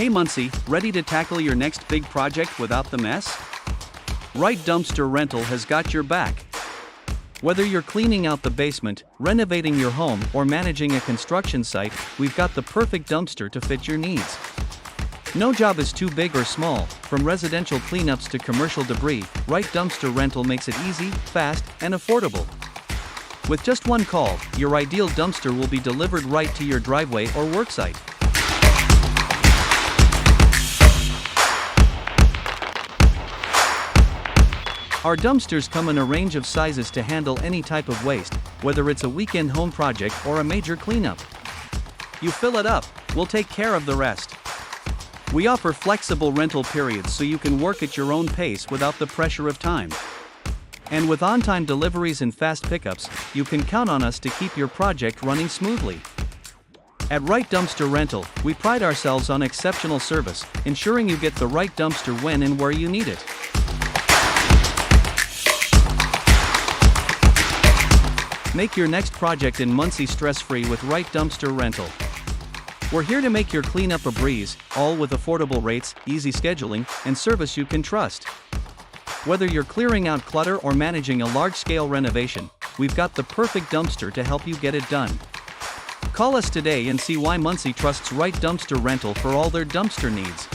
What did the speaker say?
Hey Muncie, ready to tackle your next big project without the mess? Wright Dumpster Rental has got your back. Whether you're cleaning out the basement, renovating your home, or managing a construction site, we've got the perfect dumpster to fit your needs. No job is too big or small, from residential cleanups to commercial debris. Wright Dumpster Rental makes it easy, fast, and affordable. With just one call, your ideal dumpster will be delivered right to your driveway or worksite. Our dumpsters come in a range of sizes to handle any type of waste, whether it's a weekend home project or a major cleanup. You fill it up, we'll take care of the rest. We offer flexible rental periods so you can work at your own pace without the pressure of time. And with on-time deliveries and fast pickups, you can count on us to keep your project running smoothly. At Wright Dumpster Rental, we pride ourselves on exceptional service, ensuring you get the right dumpster when and where you need it. Make your next project in Muncie stress-free with Wright Dumpster Rental. We're here to make your cleanup a breeze, all with affordable rates, easy scheduling, and service you can trust. Whether you're clearing out clutter or managing a large-scale renovation, we've got the perfect dumpster to help you get it done. Call us today and see why Muncie trusts Wright Dumpster Rental for all their dumpster needs.